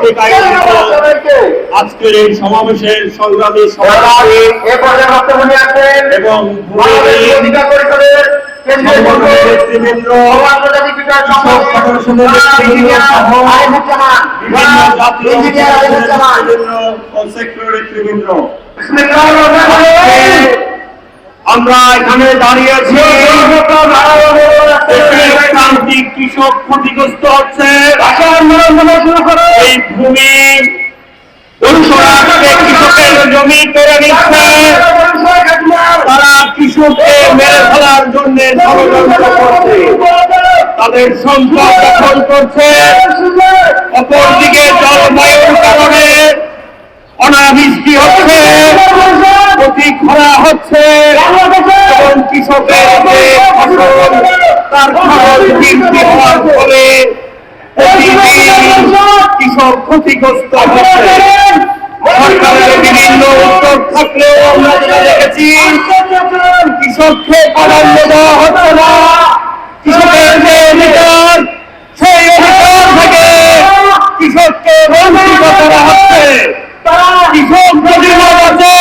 কর্তৃক আয়োজিত আজকের এই সমাবেশের সংগ্রামী সভাপতি এবং নেতৃবৃন্দ, কৃষক ফেডারেশনের নেতৃবৃন্দ সহ বিভিন্ন জাতীয় নেতৃবৃন্দ ও সেক্টর নেতৃবৃন্দ, আমরা এখানে দাঁড়িয়েছি। প্রান্তিক কৃষক ক্ষতিগ্রস্ত হচ্ছে। এই ভূমি কৃষকের জমি কেড়ে নিচ্ছে। তারা কৃষককে মেরে ফেলার জন্য ষড়যন্ত্র করছে, তাদের সম্পদ দখল করছে। অপরদিকে জলবায়ুর কারণে অনাবৃষ্টি হচ্ছে, অতি খরা হচ্ছে এবং কৃষকের যে ফসল তার খরচ বৃদ্ধি হওয়ার ফলে কৃষক ক্ষতিগ্রস্ত হচ্ছে। সরকারের বিভিন্ন উদ্যোগ থাকলেও আমরা যেটা দেখেছি, কৃষককে প্রাধান্য দেওয়া হচ্ছে না। কৃষকের যে অধিকার, সেই অধিকার থেকে কৃষককে বঞ্চিত করা হচ্ছে। কৃষক যদি না বাঁচে,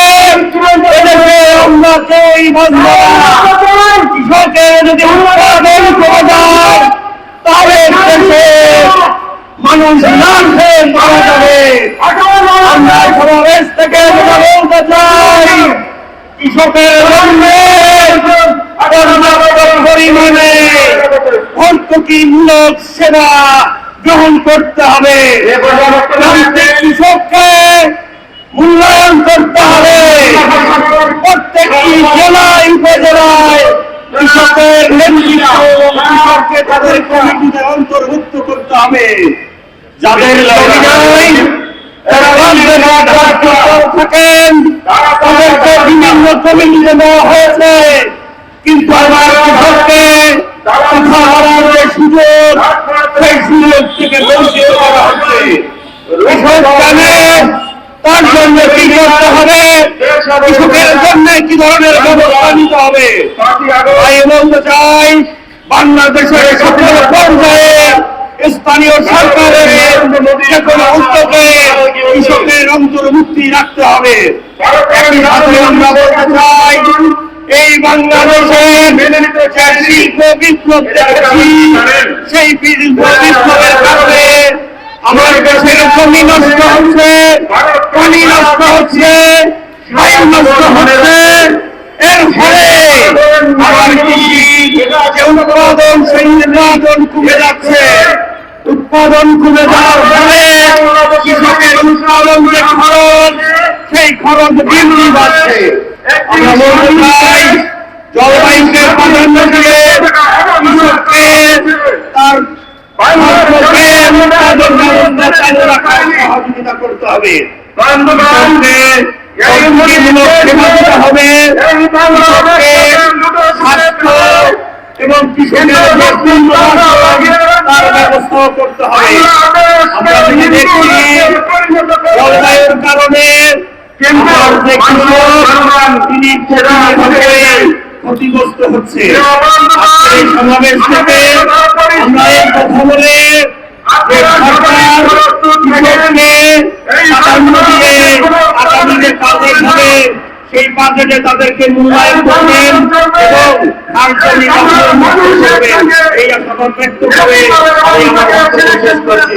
এদেশে আমরা কেউই বাঁচব না। কৃষকের যদি উৎপাদন কমে যায়, তাহলে দেশে মানুষ না খেয়ে মারা যাবে। আমরা সমাবেশ থেকে বলতে চাই, কৃষকের পরিমাণে ভর্তুকিমূলক সেবা গ্রহণ করতে হবে। কৃষককে মূল্যায়ন করতে হবে। প্রত্যেকটি জেলায় উপজেলায় কৃষকের নেতৃত্ব, কৃষককে তাদের কমিটিতে অন্তর্ভুক্ত করতে হবে। যাদের থাকেন তাদেরকে বিভিন্ন কমিটিতে দেওয়া হয়েছে, কিন্তু আমার কৃষককে কথা বলার যে সুযোগ, সেই সুযোগ থেকে বঞ্চিত করা হচ্ছে। কৃষক জানে তার জন্য কি করতে হবে, কৃষকের জন্য কি ধরনের ব্যবস্থা নিতে হবে। তাই বলতে চাই, বাংলাদেশের সকল পর্যায়ে স্থানীয় সরকারের যে কোনো উদ্যোগে কৃষকের অন্তর্ভুক্তি রাখতে হবে। একই সাথে আমরা বলতে চাই, এই বাংলাদেশের যে শিল্প বিপ্লব দেখেছি, সেই শিল্প বিপ্লবের কারণে আমার দেশের জমি নষ্ট হচ্ছে, পানি নষ্ট হচ্ছে, বায়ু নষ্ট হচ্ছে। এর ফলে আমার কৃষি যে উৎপাদন, সেই উৎপাদন কমে যাচ্ছে। উৎপাদন কমে যাওয়ার ফলে কৃষকের উৎপাদন যে খরচ, সেই খরচ বৃদ্ধি পাচ্ছে। আমরা বলতে চাই, জলবায়ুকে প্রাধান্য দিয়ে কৃষককে তার সহযোগিতা করতে হবে। স্বাস্থ্য এবং কৃষকের তার ব্যবস্থা করতে হবে। আমরা দেখছি, জলবায়ুর কারণে তিনি ক্ষতিগ্রস্ত হচ্ছে। এই সমাবেশ থেকে আমরা এই কথা বলে যে সরকার কৃষককে প্রাধান্য দিয়ে আগামী যে বাজেট হবে, সেই বাজেটে তাদেরকে মূল্যায়ন করবেন এবং এই আশাবাদ ব্যক্ত করে আমি আমার বক্তব্য শেষ করছি।